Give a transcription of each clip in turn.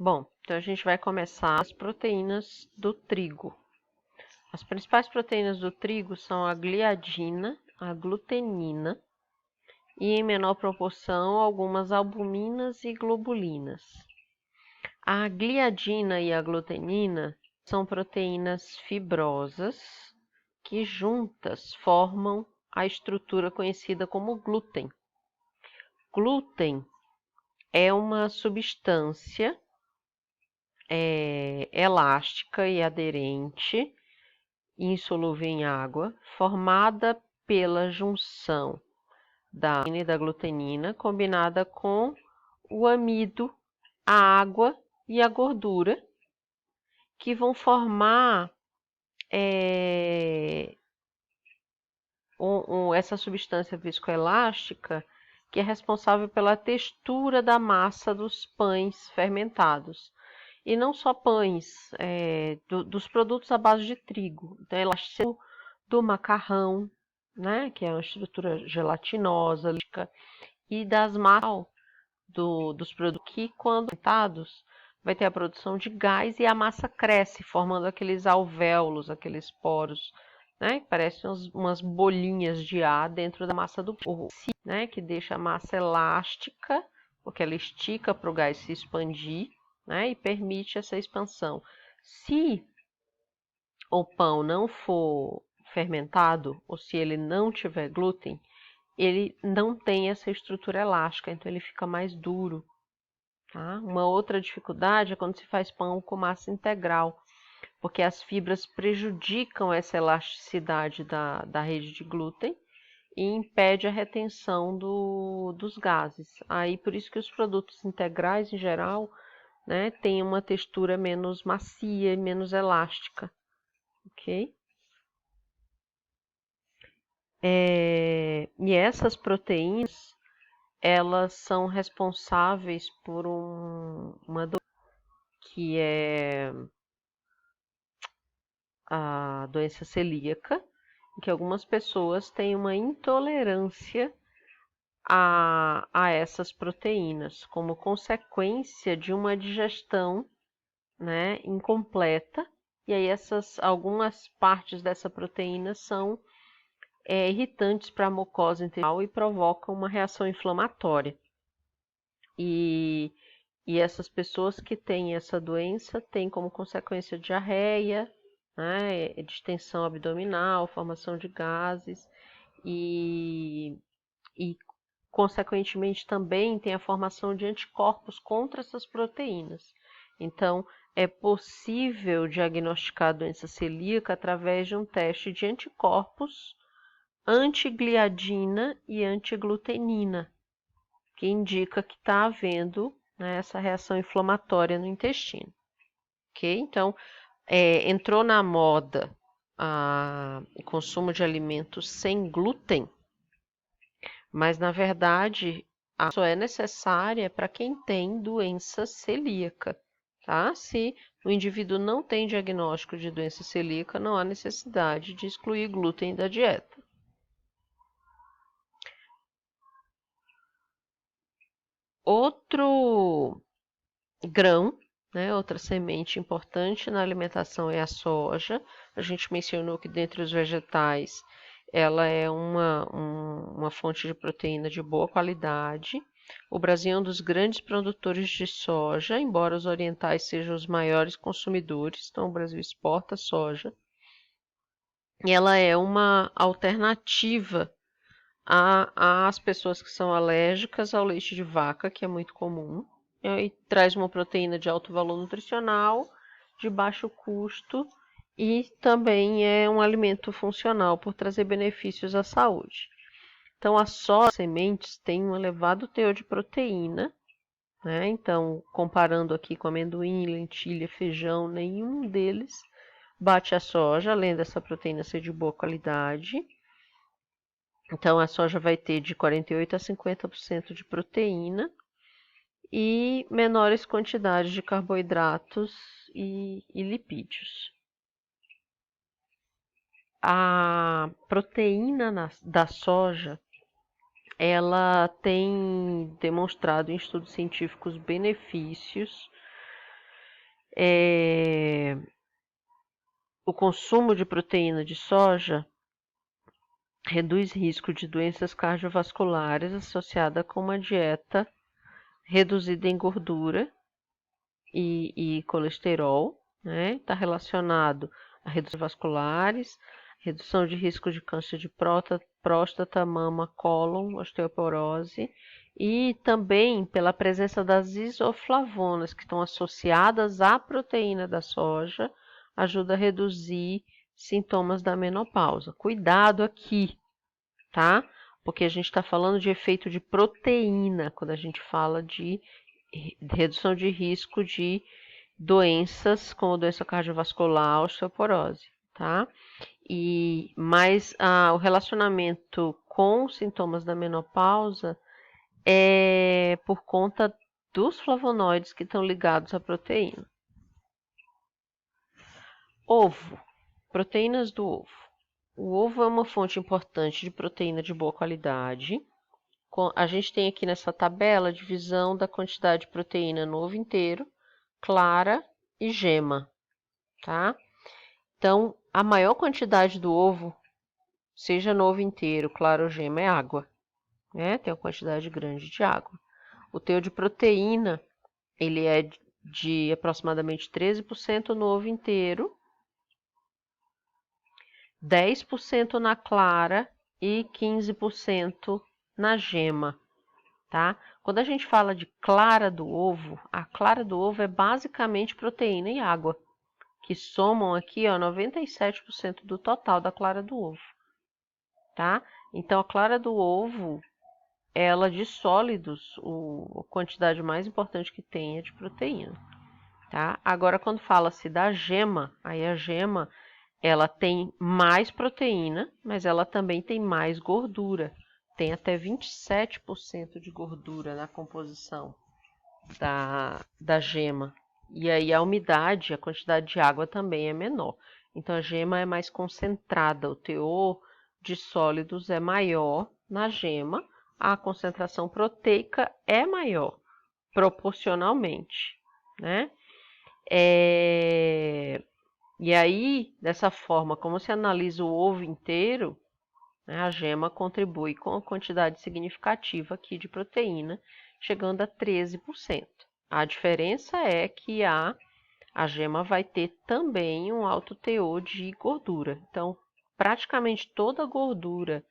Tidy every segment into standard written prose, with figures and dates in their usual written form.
Bom, então a gente vai começar as proteínas do trigo. As principais proteínas do trigo são a gliadina, a glutenina e, em menor proporção, algumas albuminas e globulinas. A gliadina e a glutenina são proteínas fibrosas que juntas formam a estrutura conhecida como glúten. Glúten é uma substância elástica e aderente, insolúvel em água, formada pela junção da amina e da glutenina, combinada com o amido, a água e a gordura, que vão formar essa substância viscoelástica, que é responsável pela textura da massa dos pães fermentados. E não só pães, dos produtos à base de trigo. Então, elasticidade do macarrão, né, que é uma estrutura gelatinosa, e das massas dos produtos que, quando fermentados, vai ter a produção de gás e a massa cresce, formando aqueles alvéolos, aqueles poros, né, que parecem umas bolinhas de ar dentro da massa do pão, né, que deixa a massa elástica, porque ela estica para o gás se expandir, né, e permite essa expansão. Se o pão não for fermentado, ou se ele não tiver glúten, ele não tem essa estrutura elástica, então ele fica mais duro. Tá? Uma outra dificuldade é quando se faz pão com massa integral, porque as fibras prejudicam essa elasticidade da rede de glúten e impede a retenção dos gases. Aí, por isso que os produtos integrais, em geral, né, têm uma textura menos macia e menos elástica. Ok? E essas proteínas, elas são responsáveis por uma doença que é a doença celíaca, em que algumas pessoas têm uma intolerância a essas proteínas, como consequência de uma digestão, né, incompleta, e aí algumas partes dessa proteína são irritantes para a mucosa intestinal e provocam uma reação inflamatória. E essas pessoas que têm essa doença têm como consequência diarreia, né, distensão abdominal, formação de gases e consequentemente também tem a formação de anticorpos contra essas proteínas. Então, é possível diagnosticar a doença celíaca através de um teste de anticorpos antigliadina e antiglutenina, que indica que está havendo, né, essa reação inflamatória no intestino. Ok? Então, entrou na moda o consumo de alimentos sem glúten, mas na verdade só é necessária para quem tem doença celíaca. Tá? Se o indivíduo não tem diagnóstico de doença celíaca, não há necessidade de excluir glúten da dieta. Outro grão, né, outra semente importante na alimentação é a soja. A gente mencionou que dentre os vegetais ela é uma fonte de proteína de boa qualidade. O Brasil é um dos grandes produtores de soja, embora os orientais sejam os maiores consumidores, então o Brasil exporta soja. E ela é uma alternativa às pessoas que são alérgicas ao leite de vaca, que é muito comum, e traz uma proteína de alto valor nutricional, de baixo custo, e também é um alimento funcional por trazer benefícios à saúde. Então, as sementes têm um elevado teor de proteína, né? Então, comparando aqui com amendoim, lentilha, feijão, nenhum deles bate a soja, além dessa proteína ser de boa qualidade. Então, a soja vai ter de 48% a 50% de proteína e menores quantidades de carboidratos e lipídios. A proteína da soja, ela tem demonstrado em estudos científicos benefícios O consumo de proteína de soja reduz risco de doenças cardiovasculares associada com uma dieta reduzida em gordura e colesterol, né? Está relacionado a reduções vasculares, redução de risco de câncer de próstata, mama, cólon, osteoporose e também pela presença das isoflavonas que estão associadas à proteína da soja, ajuda a reduzir sintomas da menopausa. Cuidado aqui, tá? Porque a gente está falando de efeito de proteína quando a gente fala de redução de risco de doenças como doença cardiovascular, osteoporose, tá? Mas o relacionamento com sintomas da menopausa é por conta dos flavonoides que estão ligados à proteína. Ovo, proteínas do ovo. O ovo é uma fonte importante de proteína de boa qualidade. A gente tem aqui nessa tabela a divisão da quantidade de proteína no ovo inteiro, clara e gema, tá? Então, a maior quantidade do ovo, seja no ovo inteiro, clara ou gema, é água, né? Tem uma quantidade grande de água. O teor de proteína, ele é de aproximadamente 13% no ovo inteiro, 10% na clara e 15% na gema, tá? Quando a gente fala de clara do ovo, a clara do ovo é basicamente proteína e água, que somam aqui, ó, 97% do total da clara do ovo, tá? Então, a clara do ovo, ela de sólidos, a quantidade mais importante que tem é de proteína, tá? Agora, quando fala-se da gema, aí a gema, ela tem mais proteína, mas ela também tem mais gordura. Tem até 27% de gordura na composição da gema. E aí a umidade, a quantidade de água também é menor. Então a gema é mais concentrada, o teor de sólidos é maior na gema, a concentração proteica é maior, proporcionalmente, né? E aí, dessa forma, como se analisa o ovo inteiro, né, a gema contribui com a quantidade significativa aqui de proteína, chegando a 13%. A diferença é que a gema vai ter também um alto teor de gordura. Então, praticamente toda a gordura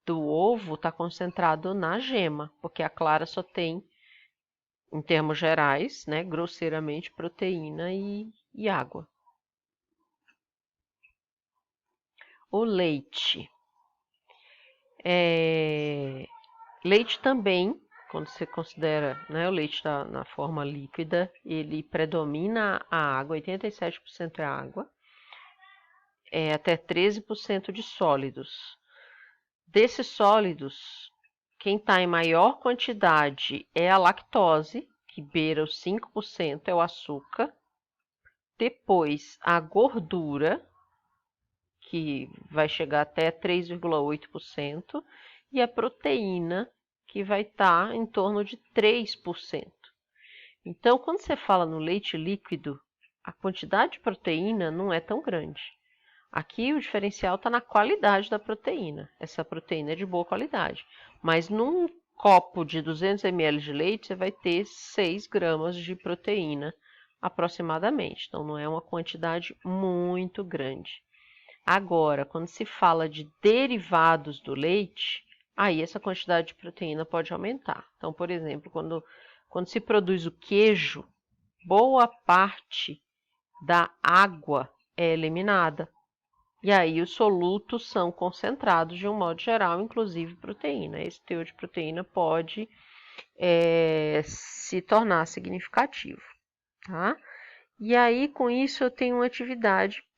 do ovo está concentrado na gema, porque a clara só tem, em termos gerais, né, grosseiramente, proteína e água. O leite. Leite também, quando você considera, né, o leite na forma líquida, ele predomina a água, 87% é água, até 13% de sólidos. Desses sólidos, quem está em maior quantidade é a lactose, que beira os 5%, é o açúcar. Depois, a gordura, que vai chegar até 3,8%, e a proteína, que vai estar em torno de 3%. Então, quando você fala no leite líquido, a quantidade de proteína não é tão grande. Aqui o diferencial está na qualidade da proteína. Essa proteína é de boa qualidade. Mas num copo de 200 ml de leite, você vai ter 6 gramas de proteína aproximadamente. Então, não é uma quantidade muito grande. Agora, quando se fala de derivados do leite, aí essa quantidade de proteína pode aumentar. Então, por exemplo, quando se produz o queijo, boa parte da água é eliminada. E aí os solutos são concentrados de um modo geral, inclusive proteína. Esse teor de proteína pode se tornar significativo, tá? E aí, com isso, eu tenho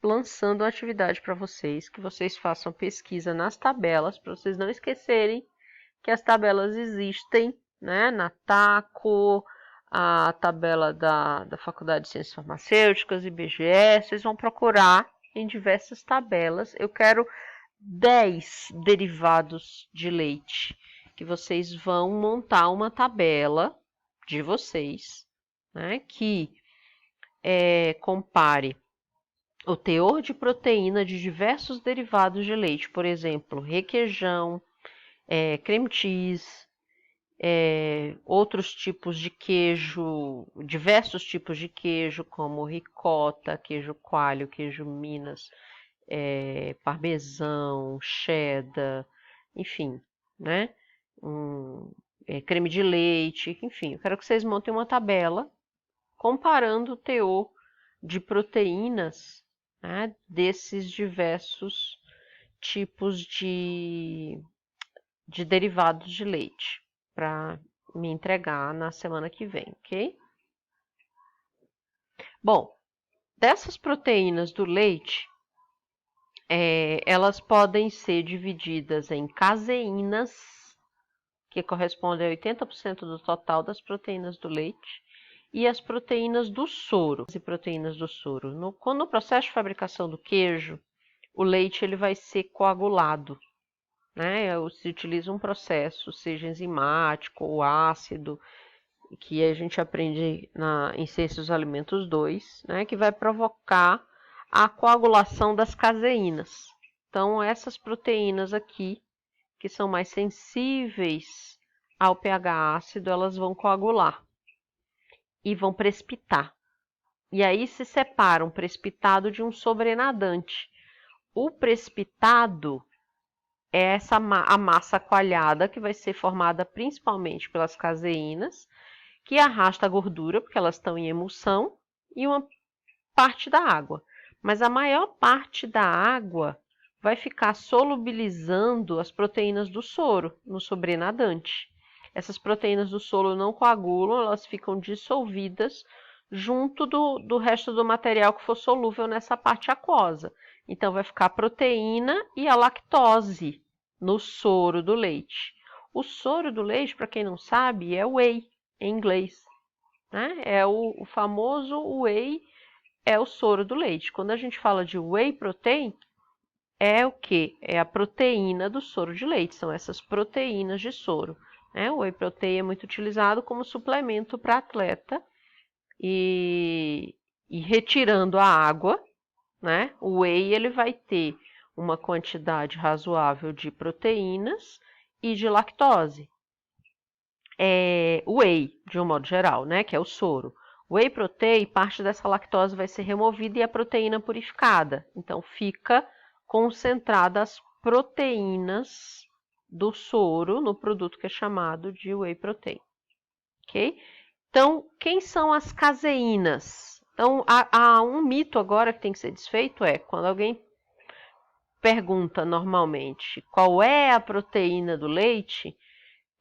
lançando uma atividade para vocês, que vocês façam pesquisa nas tabelas, para vocês não esquecerem que as tabelas existem, né? Na TACO, a tabela da Faculdade de Ciências Farmacêuticas, IBGE, vocês vão procurar em diversas tabelas. Eu quero 10 derivados de leite, que vocês vão montar uma tabela de vocês, né? Que compare o teor de proteína de diversos derivados de leite, por exemplo, requeijão, creme cheese, outros tipos de queijo, diversos tipos de queijo, como ricota, queijo coalho, queijo Minas, parmesão, cheddar, enfim, né? Creme de leite, enfim. Eu quero que vocês montem uma tabela comparando o teor de proteínas, né, desses diversos tipos de derivados de leite para me entregar na semana que vem, ok? Bom, dessas proteínas do leite, elas podem ser divididas em caseínas, que correspondem a 80% do total das proteínas do leite, e as proteínas do soro. No processo de fabricação do queijo, o leite ele vai ser coagulado, né? Se utiliza um processo, seja enzimático ou ácido, que a gente aprende em Ciências dos Alimentos 2, né? Que vai provocar a coagulação das caseínas. Então, essas proteínas aqui, que são mais sensíveis ao pH ácido, elas vão coagular e vão precipitar. E aí se separa um precipitado de um sobrenadante. O precipitado é a massa coalhada, que vai ser formada principalmente pelas caseínas, que arrasta a gordura, porque elas estão em emulsão, e uma parte da água. Mas a maior parte da água vai ficar solubilizando as proteínas do soro, no sobrenadante. Essas proteínas do soro não coagulam, elas ficam dissolvidas junto do resto do material que for solúvel nessa parte aquosa. Então, vai ficar a proteína e a lactose no soro do leite. O soro do leite, para quem não sabe, é whey, em inglês, né? É o famoso whey, é o soro do leite. Quando a gente fala de whey protein, é o quê? É a proteína do soro de leite, são essas proteínas de soro. Né? O whey protein é muito utilizado como suplemento para atleta e retirando a água, né? O whey ele vai ter uma quantidade razoável de proteínas e de lactose. O whey, de um modo geral, né? Que é o soro. O whey protein, parte dessa lactose vai ser removida e a proteína purificada. Então, fica concentrada as proteínas do soro no produto que é chamado de whey protein. Ok? Então, quem são as caseínas? Então, há um mito agora que tem que ser desfeito, quando alguém pergunta normalmente qual é a proteína do leite,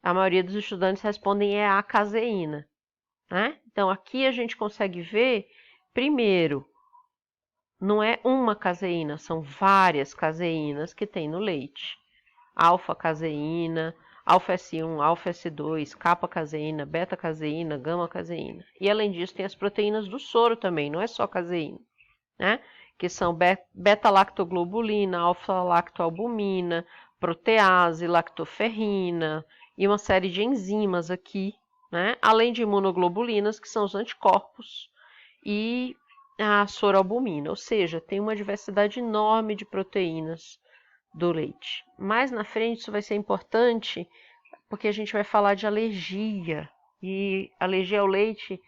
a maioria dos estudantes respondem é a caseína. Né? Então, aqui a gente consegue ver, primeiro, não é uma caseína, são várias caseínas que tem no leite. Alfa-caseína, alfa-S1, alfa-S2, kappa-caseína, beta-caseína, gama-caseína. E além disso, tem as proteínas do soro também, não é só caseína, né? Que são beta-lactoglobulina, alfa-lactoalbumina, protease, lactoferrina e uma série de enzimas aqui, né? Além de imunoglobulinas, que são os anticorpos, e a soroalbumina, ou seja, tem uma diversidade enorme de proteínas do leite. Mais na frente isso vai ser importante porque a gente vai falar de alergia, e alergia ao leite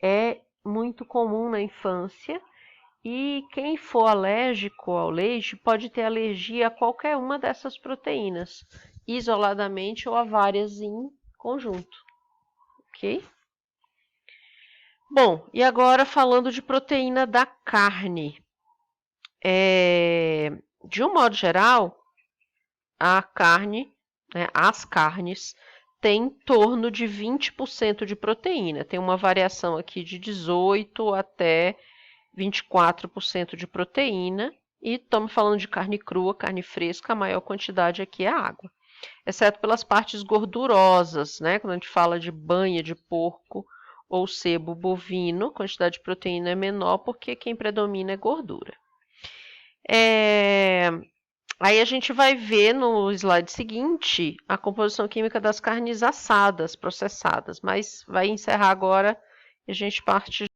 é muito comum na infância, e quem for alérgico ao leite pode ter alergia a qualquer uma dessas proteínas, isoladamente ou a várias em conjunto, ok? Bom, e agora falando de proteína da carne. De um modo geral, a carne, né, as carnes, têm em torno de 20% de proteína. Tem uma variação aqui de 18% até 24% de proteína. E estamos falando de carne crua, carne fresca, a maior quantidade aqui é água. Exceto pelas partes gordurosas, né? Quando a gente fala de banha de porco ou sebo bovino, a quantidade de proteína é menor porque quem predomina é gordura. Aí a gente vai ver no slide seguinte a composição química das carnes assadas, processadas, mas vai encerrar agora e a gente parte